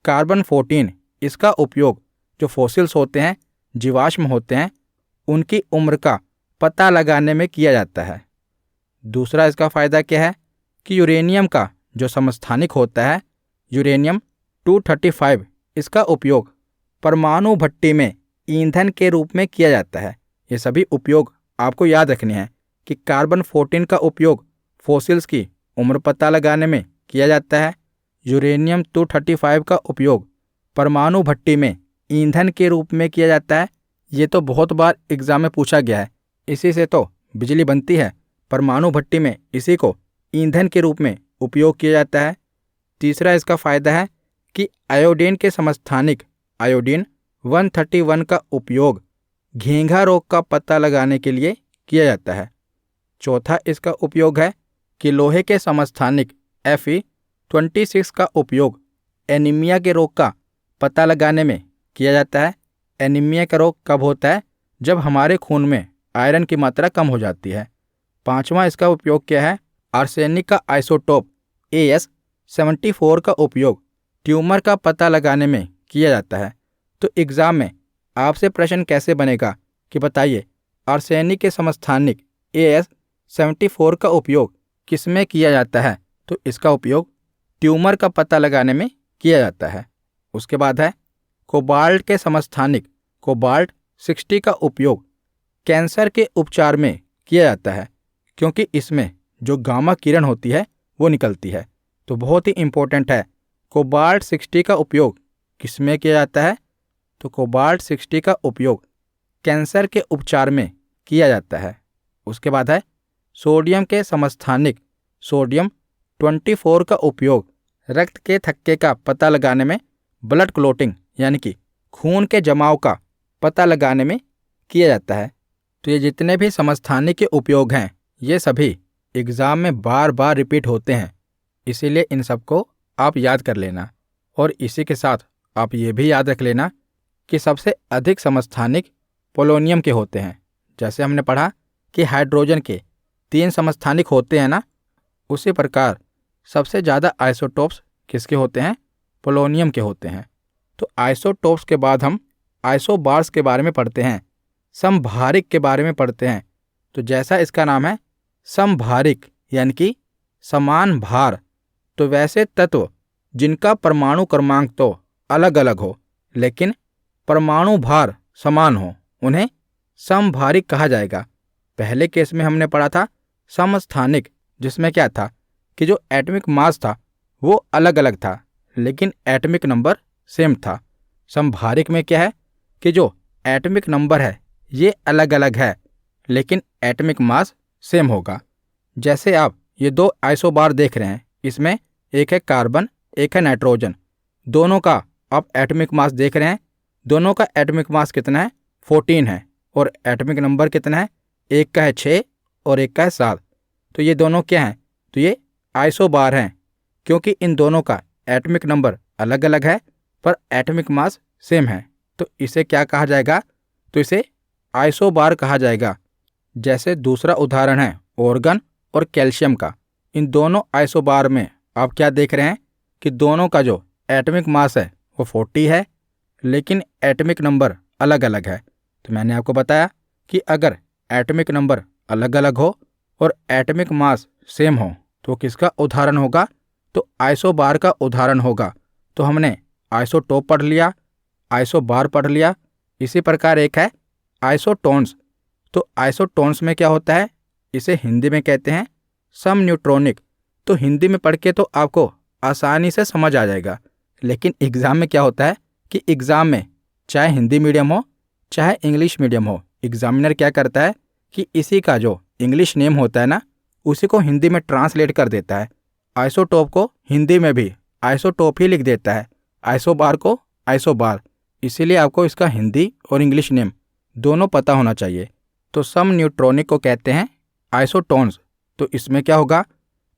कार्बन 14, इसका उपयोग जो फॉसिल्स होते हैं, जीवाश्म होते हैं, उनकी उम्र का पता लगाने में किया जाता है। दूसरा इसका फ़ायदा क्या है कि यूरेनियम का जो समस्थानिक होता है यूरेनियम 235, इसका उपयोग परमाणु भट्टी में ईंधन के रूप में किया जाता है। ये सभी उपयोग आपको याद रखने हैं कि कार्बन 14 का उपयोग फॉसिल्स की उम्र पता लगाने में किया जाता है। यूरेनियम 235 का उपयोग परमाणु भट्टी में ईंधन के रूप में किया जाता है। ये तो बहुत बार एग्जाम में पूछा गया है। इसी से तो बिजली बनती है, परमाणु भट्टी में इसी को ईंधन के रूप में उपयोग किया जाता है। तीसरा इसका फ़ायदा है कि आयोडीन के समस्थानिक आयोडीन 131 का उपयोग घेंघा रोग का पता लगाने के लिए किया जाता है। चौथा इसका उपयोग है कि लोहे के समस्थानिक Fe26 का उपयोग एनीमिया के रोग का पता लगाने में किया जाता है। एनीमिया का रोग कब होता है? जब हमारे खून में आयरन की मात्रा कम हो जाती है। पांचवा इसका उपयोग क्या है? आर्सेनिक का आइसोटोप AS74 का उपयोग ट्यूमर का पता लगाने में किया जाता है। तो एग्जाम में आपसे प्रश्न कैसे बनेगा कि बताइए आर्सेनिक के समस्थानिक AS74 का उपयोग किसमें किया जाता है? तो इसका उपयोग ट्यूमर का पता लगाने में किया जाता है। उसके बाद है कोबाल्ट के समस्थानिक कोबाल्ट 60 का उपयोग कैंसर के उपचार में किया जाता है, क्योंकि इसमें जो गामा किरण होती है वो निकलती है। तो बहुत ही इंपॉर्टेंट है, कोबाल्ट 60 का उपयोग किसमें किया जाता है? तो कोबाल्ट 60 का उपयोग कैंसर के उपचार में किया जाता है। उसके बाद है सोडियम के समस्थानिक सोडियम 24 का उपयोग रक्त के थक्के का पता लगाने में, ब्लड क्लोटिंग यानी कि खून के जमाव का पता लगाने में किया जाता है। तो ये जितने भी समस्थानिक के उपयोग हैं ये सभी एग्ज़ाम में बार बार रिपीट होते हैं, इसीलिए इन सबको आप याद कर लेना। और इसी के साथ आप ये भी याद रख लेना कि सबसे अधिक समस्थानिक पोलोनियम के होते हैं। जैसे हमने पढ़ा कि हाइड्रोजन के 3 समस्थानिक होते हैं ना, उसी प्रकार सबसे ज़्यादा आइसोटोप्स किसके होते हैं? पोलोनियम के होते हैं। तो आइसोटोप्स के बाद हम आइसोबार्स के बारे में पढ़ते हैं, समभारिक के बारे में पढ़ते हैं। तो जैसा इसका नाम है समभारिक यानी कि समान भार, तो वैसे तत्व जिनका परमाणु क्रमांक तो अलग अलग हो लेकिन परमाणु भार समान हो उन्हें समभारिक कहा जाएगा। पहले केस में हमने पढ़ा था समस्थानिक, जिसमें क्या था कि जो एटॉमिक मास था वो अलग अलग था लेकिन एटॉमिक नंबर सेम था। समभारिक में क्या है कि जो एटॉमिक नंबर है ये अलग अलग है लेकिन एटॉमिक मास सेम होगा। जैसे आप ये 2 आइसोबार देख रहे हैं, इसमें एक है कार्बन एक है नाइट्रोजन, दोनों का आप एटॉमिक मास देख रहे हैं। दोनों का एटॉमिक मास कितना है? 14 है। और एटॉमिक नंबर कितना है? एक का है 6 और एक का है 7। तो ये दोनों क्या हैं? तो ये आइसोबार हैं, क्योंकि इन दोनों का एटॉमिक नंबर अलग अलग है पर एटॉमिक मास सेम है। तो इसे क्या कहा जाएगा? तो इसे आइसोबार कहा जाएगा। जैसे दूसरा उदाहरण है ऑर्गन और कैल्शियम का। इन दोनों आइसोबार में आप क्या देख रहे हैं कि दोनों का जो एटॉमिक मास है वो 40 है लेकिन एटॉमिक नंबर अलग अलग है। तो मैंने आपको बताया कि अगर एटॉमिक नंबर अलग अलग हो और एटॉमिक मास सेम हो तो किसका उदाहरण होगा? तो आइसोबार का उदाहरण होगा। तो हमने आइसोटोप पढ़ लिया, आइसोबार पढ़ लिया। इसी प्रकार एक है आइसोटोन्स। तो आइसोटोन्स में क्या होता है? इसे हिंदी में कहते हैं समन्यूट्रॉनिक। तो हिंदी में पढ़ के तो आपको आसानी से समझ आ जाएगा, लेकिन एग्ज़ाम में क्या होता है कि एग्ज़ाम में चाहे हिंदी मीडियम हो चाहे इंग्लिश मीडियम हो, एग्जामिनर क्या करता है कि इसी का जो इंग्लिश नेम होता है ना उसी को हिंदी में ट्रांसलेट कर देता है। आइसोटोप को हिंदी में भी आइसोटोप ही लिख देता है, आइसोबार को आइसोबार। इसीलिए आपको इसका हिंदी और इंग्लिश नेम दोनों पता होना चाहिए। तो सम न्यूट्रॉनिक को कहते हैं आइसोटोन्स। तो इसमें क्या होगा?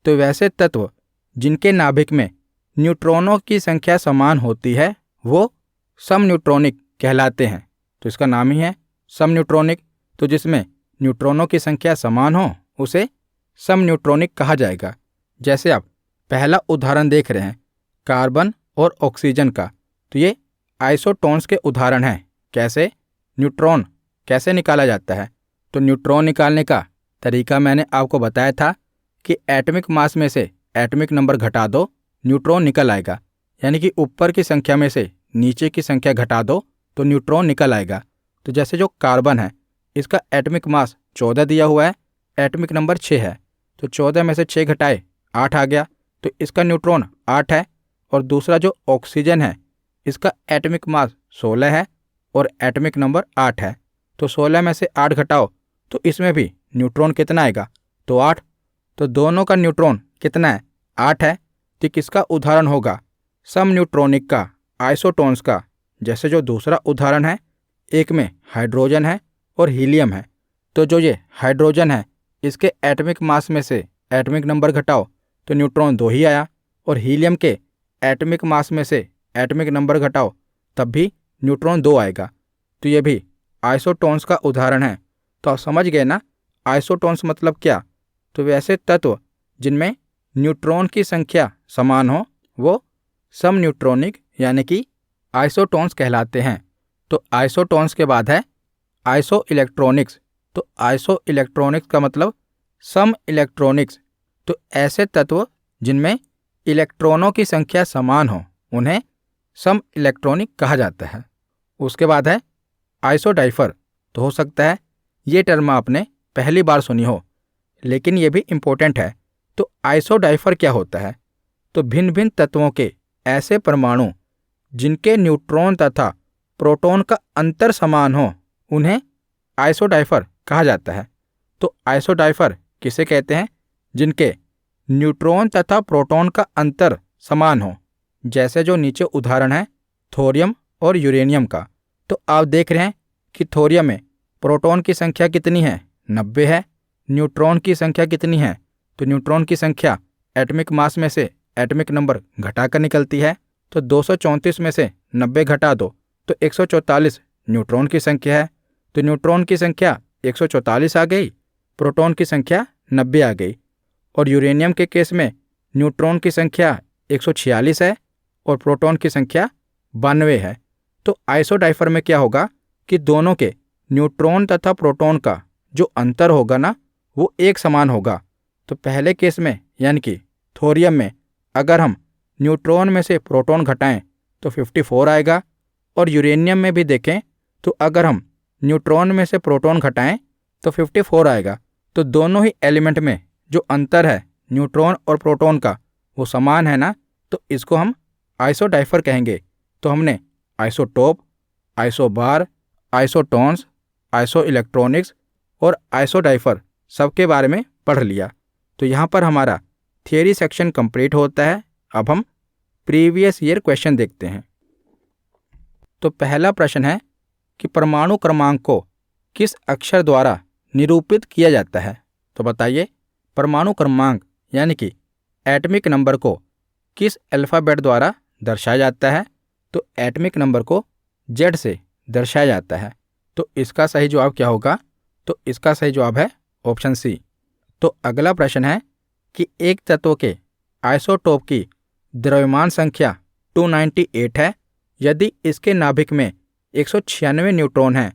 तो वैसे तत्व जिनके नाभिक में न्यूट्रॉनों की संख्या समान होती है वो सम न्यूट्रॉनिक कहलाते हैं। तो इसका नाम ही है सम न्यूट्रॉनिक। तो जिसमें न्यूट्रॉनों की संख्या समान हो उसे सम न्यूट्रॉनिक कहा जाएगा। जैसे आप पहला उदाहरण देख रहे हैं कार्बन और ऑक्सीजन का, तो ये आइसोटोन्स के उदाहरण हैं। कैसे? न्यूट्रॉन कैसे निकाला जाता है? तो न्यूट्रॉन निकालने का तरीका मैंने आपको बताया था कि एटॉमिक मास में से एटॉमिक नंबर घटा दो, न्यूट्रॉन निकल आएगा। यानी कि ऊपर की संख्या में से नीचे की संख्या घटा दो तो न्यूट्रॉन निकल आएगा। तो जैसे जो कार्बन है इसका एटॉमिक मास 14 दिया हुआ है, एटॉमिक नंबर 6 है, तो 14 में से 6 घटाए 8 आ गया, तो इसका न्यूट्रॉन 8 है। और दूसरा जो ऑक्सीजन है इसका एटॉमिक मास 16 है और एटॉमिक नंबर 8 है, तो 16 में से 8 घटाओ तो इसमें भी न्यूट्रॉन कितना आएगा? तो 8। तो दोनों का न्यूट्रॉन कितना है? 8 है। तो किसका उदाहरण होगा? सम न्यूट्रॉनिक का, आइसोटोन्स का। जैसे जो दूसरा उदाहरण है एक में हाइड्रोजन है और हीलियम है, तो जो ये हाइड्रोजन है इसके एटॉमिक मास में से एटॉमिक नंबर घटाओ तो न्यूट्रॉन 2 ही आया, और हीलियम के एटॉमिक मास में से एटॉमिक नंबर घटाओ तब भी न्यूट्रॉन 2 आएगा। तो ये भी आइसोटोन्स का उदाहरण है। तो आप समझ गए ना आइसोटोन्स मतलब क्या। तो वैसे तत्व जिनमें न्यूट्रॉन की संख्या समान हो वो समन्यूट्रॉनिक यानी कि आइसोटोन्स कहलाते हैं। तो आइसोटोन्स के बाद है आइसो इलेक्ट्रॉनिक्स। तो आइसो इलेक्ट्रॉनिक्स का मतलब सम इलेक्ट्रॉनिक्स। तो ऐसे तत्व जिनमें इलेक्ट्रॉनों की संख्या समान हो उन्हें सम इलेक्ट्रॉनिक कहा जाता है। उसके बाद है आइसोडाइफर। तो हो सकता है ये टर्म आपने पहली बार सुनी हो, लेकिन ये भी इम्पोर्टेंट है। तो आइसोडाइफर क्या होता है? तो भिन्न भिन्न तत्वों के ऐसे परमाणु जिनके न्यूट्रॉन तथा प्रोटॉन का अंतर समान हो उन्हें आइसोडाइफर कहा जाता है। तो आइसोडाइफर किसे कहते हैं? जिनके न्यूट्रॉन तथा प्रोटॉन का अंतर समान हो, जैसे जो नीचे उदाहरण है थोरियम और यूरेनियम का। तो आप देख रहे हैं कि थोरियम में प्रोटॉन की संख्या कितनी है? 90 है। न्यूट्रॉन की संख्या कितनी है? तो न्यूट्रॉन की संख्या एटॉमिक मास में से एटॉमिक नंबर घटाकर निकलती है। तो 234 में से 90 घटा दो तो 144 न्यूट्रॉन की संख्या है। तो न्यूट्रॉन की संख्या 144 आ गई, प्रोटॉन की संख्या 90 आ गई। और यूरेनियम के केस में न्यूट्रॉन की संख्या 146 है और प्रोटॉन की संख्या 92 है। तो आइसोडाइफर में क्या होगा कि दोनों के न्यूट्रॉन तथा प्रोटॉन का जो अंतर होगा ना वो एक समान होगा। तो पहले केस में यानी कि थोरियम में अगर हम न्यूट्रॉन में से प्रोटॉन घटाएं तो 54 आएगा, और यूरेनियम में भी देखें तो अगर हम न्यूट्रॉन में से प्रोटॉन घटाएं तो 54 आएगा। तो दोनों ही एलिमेंट में जो अंतर है न्यूट्रॉन और प्रोटॉन का वो समान है ना, तो इसको हम आइसोडाइफर कहेंगे। तो हमने isotope, isobar, isotones, iso electronics और आइसोडाइफर सबके बारे में पढ़ लिया। तो यहाँ पर हमारा थियरी सेक्शन कंप्लीट होता है। अब हम प्रीवियस ईयर क्वेश्चन देखते हैं। तो पहला प्रश्न है कि परमाणु क्रमांक को किस अक्षर द्वारा निरूपित किया जाता है? तो बताइए परमाणु क्रमांक यानी कि एटॉमिक नंबर को किस अल्फ़ाबेट द्वारा दर्शाया जाता है? तो एटॉमिक नंबर को Z से दर्शाया जाता है। तो इसका सही जवाब क्या होगा? तो इसका सही जवाब है ऑप्शन सी। तो अगला प्रश्न है कि एक तत्व के आइसोटोप की द्रव्यमान संख्या 298 है। यदि इसके नाभिक में 196 न्यूट्रॉन हैं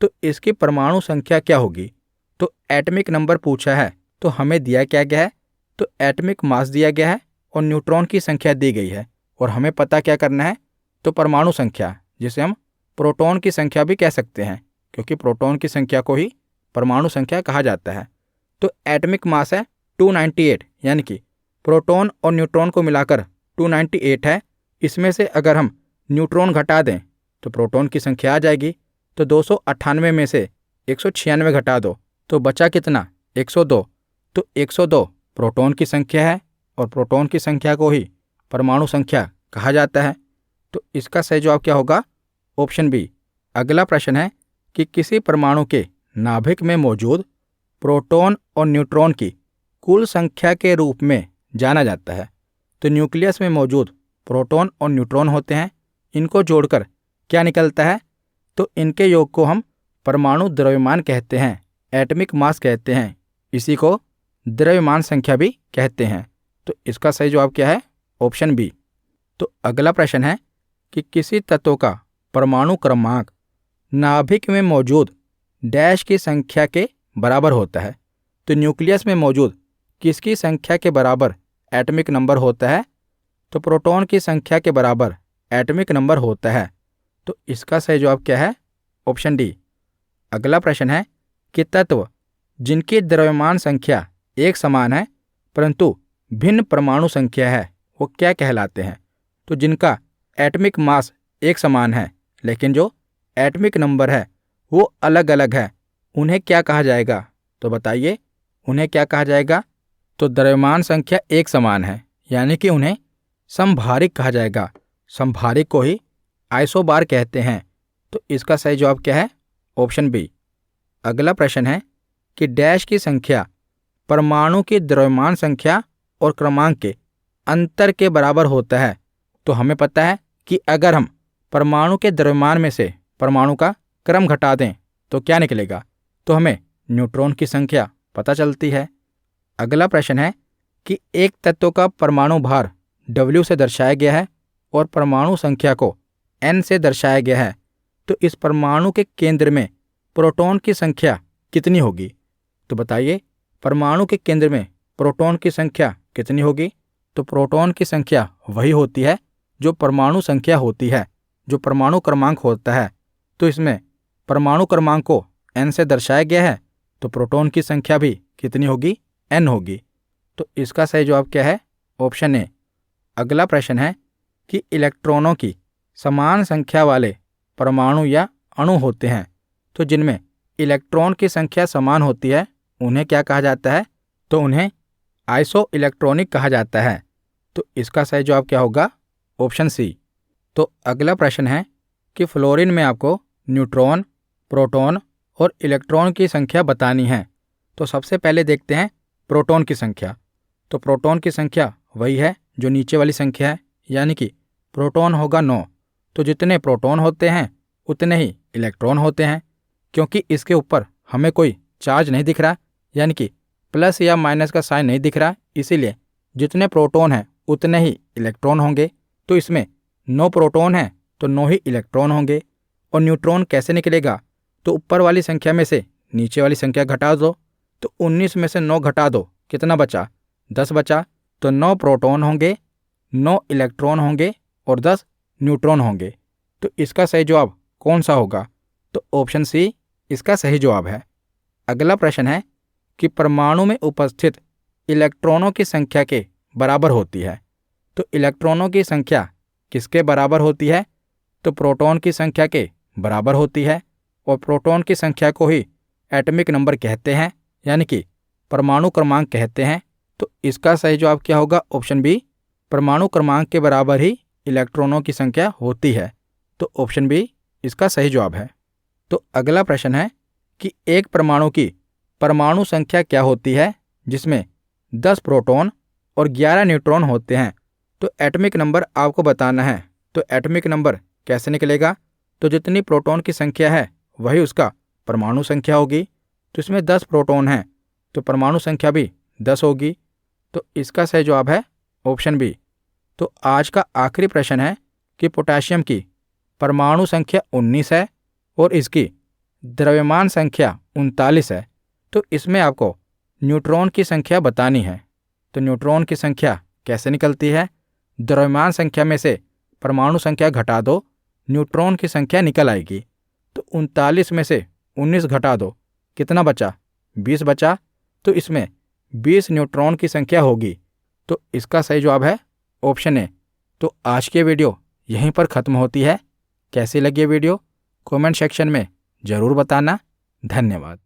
तो इसकी परमाणु संख्या क्या होगी? तो एटॉमिक नंबर पूछा है, तो हमें दिया क्या गया है? तो एटॉमिक मास दिया गया है और न्यूट्रॉन की संख्या दी गई है, और हमें पता क्या करना है? तो परमाणु संख्या, जिसे हम प्रोटॉन की संख्या भी कह सकते हैं, क्योंकि प्रोटॉन की संख्या को ही परमाणु संख्या कहा जाता है। तो एटॉमिक मास है 298, यानी कि प्रोटॉन और न्यूट्रॉन को मिलाकर 298 है। इसमें से अगर हम न्यूट्रॉन घटा दें तो प्रोटॉन की संख्या आ जाएगी। तो 298 में से 196 घटा दो तो बचा कितना? 102। तो 102 प्रोटॉन की संख्या है और प्रोटॉन की संख्या को ही परमाणु संख्या कहा जाता है। तो इसका सही जवाब क्या होगा? Option B. अगला प्रश्न है कि किसी परमाणु के नाभिक में मौजूद प्रोटॉन और न्यूट्रॉन की कुल संख्या के रूप में जाना जाता है। तो न्यूक्लियस में मौजूद प्रोटॉन और न्यूट्रॉन होते हैं, इनको जोड़कर क्या निकलता है? तो इनके योग को हम परमाणु द्रव्यमान कहते हैं, एटॉमिक मास कहते हैं, इसी को द्रव्यमान संख्या भी कहते हैं। तो इसका सही जवाब क्या है? Option B. तो अगला प्रश्न है कि किसी तत्व का परमाणु क्रमांक नाभिक में मौजूद डैश की संख्या के बराबर होता है। तो न्यूक्लियस में मौजूद किसकी संख्या के बराबर एटॉमिक नंबर होता है? तो प्रोटॉन की संख्या के बराबर एटॉमिक नंबर होता है। तो इसका सही जवाब क्या है? Option D. अगला प्रश्न है कि तत्व जिनकी द्रव्यमान संख्या एक समान है परंतु भिन्न परमाणु संख्या है वो क्या कहलाते हैं? तो जिनका एटॉमिक मास एक समान है लेकिन जो एटॉमिक नंबर है वो अलग अलग है, उन्हें क्या कहा जाएगा? तो बताइए उन्हें क्या कहा जाएगा? तो द्रव्यमान संख्या एक समान है यानी कि उन्हें समभारिक कहा जाएगा। समभारिक को ही आइसोबार कहते हैं। तो इसका सही जवाब क्या है? Option B. अगला प्रश्न है कि डैश की संख्या परमाणु की द्रव्यमान संख्या और क्रमांक के अंतर के बराबर होता है। तो हमें पता है कि अगर हम परमाणु के द्रव्यमान में से परमाणु का क्रम घटा दें तो क्या निकलेगा? तो हमें न्यूट्रॉन की संख्या पता चलती है। अगला प्रश्न है कि एक तत्व का परमाणु भार W से दर्शाया गया है और परमाणु संख्या को N से दर्शाया गया है, तो इस परमाणु के केंद्र में प्रोटॉन की संख्या कितनी होगी? तो बताइए, परमाणु के केंद्र में प्रोटॉन की संख्या कितनी होगी? तो प्रोटॉन की संख्या वही होती है जो परमाणु संख्या होती है, जो परमाणु क्रमांक होता है। तो इसमें परमाणु क्रमांक को N से दर्शाया गया है, तो प्रोटॉन की संख्या भी कितनी होगी? N होगी। तो इसका सही जवाब क्या है? Option A. अगला प्रश्न है कि इलेक्ट्रॉनों की समान संख्या वाले परमाणु या अणु होते हैं, तो जिनमें इलेक्ट्रॉन की संख्या समान होती है उन्हें क्या कहा जाता है? तो उन्हें आइसो इलेक्ट्रॉनिक कहा जाता है। तो इसका सही जवाब क्या होगा? Option C. तो अगला प्रश्न है कि फ्लोरीन में आपको न्यूट्रॉन, प्रोटॉन और इलेक्ट्रॉन की संख्या बतानी है। तो सबसे पहले देखते हैं प्रोटॉन की संख्या। तो प्रोटॉन की संख्या वही है जो नीचे वाली संख्या है, यानी कि प्रोटॉन होगा 9। तो जितने प्रोटॉन होते हैं उतने ही इलेक्ट्रॉन होते हैं। क्योंकि इसके ऊपर हमें कोई चार्ज नहीं दिख रहा, यानी कि प्लस या माइनस का साइन नहीं दिख रहा, इसीलिए जितने प्रोटॉन हैं उतने ही इलेक्ट्रॉन होंगे। तो इसमें 9 प्रोटॉन हैं तो 9 ही इलेक्ट्रॉन होंगे। और न्यूट्रॉन कैसे निकलेगा? तो ऊपर वाली संख्या में से नीचे वाली संख्या घटा दो, तो 19 में से 9 घटा दो, कितना बचा? 10 बचा। तो 9 प्रोटॉन होंगे, 9 इलेक्ट्रॉन होंगे और 10 न्यूट्रॉन होंगे। तो इसका सही जवाब कौन सा होगा? तो ऑप्शन सी इसका सही जवाब है। अगला प्रश्न है कि परमाणु में उपस्थित इलेक्ट्रॉनों की संख्या के बराबर होती है। तो इलेक्ट्रॉनों की संख्या किसके बराबर होती है? तो प्रोटॉन की संख्या के बराबर होती है। और प्रोटॉन की संख्या को ही एटॉमिक नंबर कहते हैं, यानी कि परमाणु क्रमांक कहते हैं। तो इसका सही जवाब क्या होगा? Option B. परमाणु क्रमांक के बराबर ही इलेक्ट्रॉनों की संख्या होती है। तो ऑप्शन बी इसका सही जवाब है। तो अगला प्रश्न है कि एक परमाणु की परमाणु संख्या क्या होती है जिसमें 10 प्रोटॉन और 11 न्यूट्रॉन होते हैं? तो एटॉमिक नंबर आपको बताना है। तो एटॉमिक नंबर कैसे निकलेगा? तो जितनी प्रोटॉन की संख्या है वही उसका परमाणु संख्या होगी। तो इसमें 10 प्रोटॉन हैं तो परमाणु संख्या भी 10 होगी। तो इसका सही जवाब है ऑप्शन बी। तो आज का आखिरी प्रश्न है कि पोटेशियम की परमाणु संख्या 19 है और इसकी द्रव्यमान संख्या 39 है। तो इसमें आपको न्यूट्रॉन की संख्या बतानी है। तो न्यूट्रॉन की संख्या कैसे निकलती है? द्रव्यमान संख्या में से परमाणु संख्या घटा दो, न्यूट्रॉन की संख्या निकल आएगी। तो 39 में से 19 घटा दो, कितना बचा? 20 बचा। तो इसमें 20 न्यूट्रॉन की संख्या होगी। तो इसका सही जवाब है ऑप्शन ए। तो आज की वीडियो यहीं पर ख़त्म होती है। कैसी लगी वीडियो कमेंट सेक्शन में ज़रूर बताना। धन्यवाद।